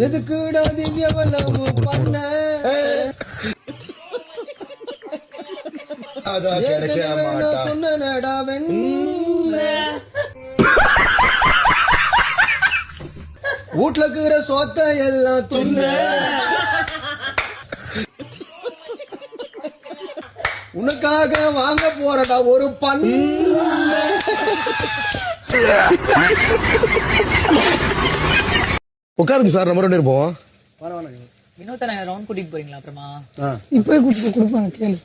எதுக்குடா திவ்ய வல்லவு பண்ண சொன்னடா வீட்டுல இருக்கிற சொத்தை எல்லாம் துண்ண உனக்காக வாங்க போறடா ஒரு பண்ண உட்காருங்க சார் நம்ம ரெண்டு இருப்போம். வினோத்தை நாங்க ரவுண்ட் கூட்டிட்டு போறீங்களா அப்புறமா? இப்பவே கூட்டிட்டு கொடுப்பாங்க கேளு.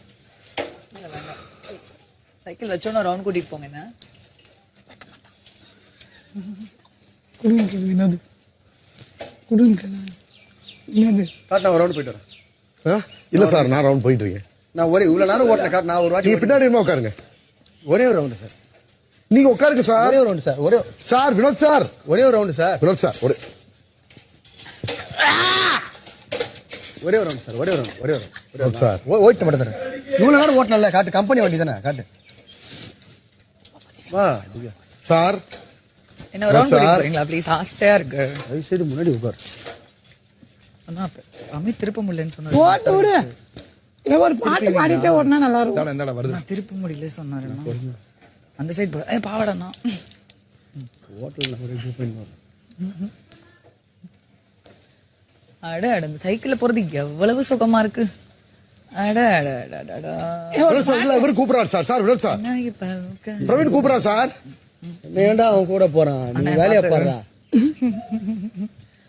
சைக்கிள் வச்சோன்னா ரவுண்ட் கூட்டிட்டு போங்க. என்ன கொடுங்க வினோத், கொடுங்க வினோத். காட்டு நான் ஒரு ரவுண்ட் போயிட்டு வரேன். இல்ல சார் நான் ரவுண்ட் போயிட்டு இருக்கேன். நான் ஒரே இவ்வளவு நேரம் ஓட்டின காட்டு நான் ஒரு வாட்டி பின்னாடி உட்காருங்க. ஒரே ஒரு ரவுண்டு சார். நீங்க உட்காருங்க சார். ஒரே ஒரு ரவுண்டு சார். ஒரே சார் வினோத் சார் ஒரே ஒரு ரவுண்டு சார். வினோத் சார் ஒரே ஒரு ரவுண்ட் சார். ஒரே ஒரு ரவுண்ட். ஒரே ஒரு சார் ஓட்ட மட்டும் தரேன். இவ்வளவு நேரம் ஓட்டனல்ல காட்டு கம்பெனி வண்டி தானே காட்டு. வா சார் என்ன ரவுண்ட் கூட்டிட்டு போறீங்களா ப்ளீஸ்? ஆசையா இருக்கு. தயவு செய்து முன்னாடி உட்கார். அண்ணா அமித் திருப்ப முடியலன்னு சொன்னாரு. ஓட்டு விடு. ஒரு பாட்டு பாடிட்டே ஓடுனா நல்லா இருக்கும். இந்தாடா வருது. நான் திருப்ப முடியல சொன்னாரு. அந்த சைடு பாவடண்ணா ஹோட்டல்ல ஒரு குரூப் பண்ணி அட அட இந்த சைக்கிள்ல போறது எவ்வளவு சுகமா இருக்கு. அட அட அட அட இவர் கூப்பிடுறாரு sir. Sir Vinod sir Praveen கூப்பிடுறாரு சார். ஏன்டா அவன் கூட போறான்? நீ வேலையா பாருடா.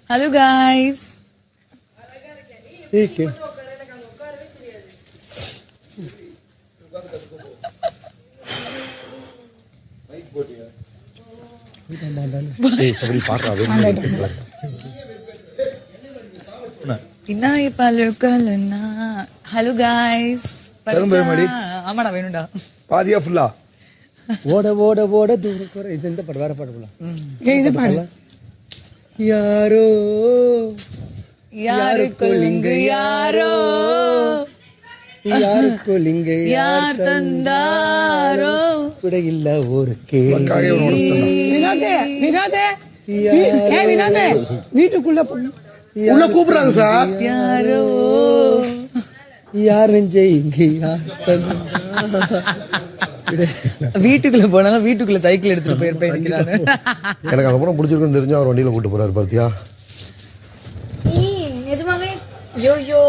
Hello guys. ठीक है. Hello guys. ஆமாடா வேணும்டா. பாதியா ஃபுல்லா ஓட ஓட ஓட தூர இது இந்த பாட்டு வேற பாட்டு போலாம். இது பாடு. யாரோ யாருக்குள் இங்கு யாரோ யாருக்குள் இங்கு யார் தந்தாரோ கூட இல்ல ஒரு கேள்வி. வினோதே வினோதே வினோதே வீட்டுக்குள்ள உள்ள கூப்பிடுறாங்க சார். யாரோ யாரும் இங்க வீட்டுக்குள்ள போனாலும் வீட்டுக்குள்ள சைக்கிள் எடுத்துட்டு போயிருப்பேன். எனக்கு அந்த படம் பிடிச்சிருக்குன்னு தெரிஞ்சு அவர் வண்டியில கூட்டு போறாரு பாத்தியா? நிஜமாவே யோ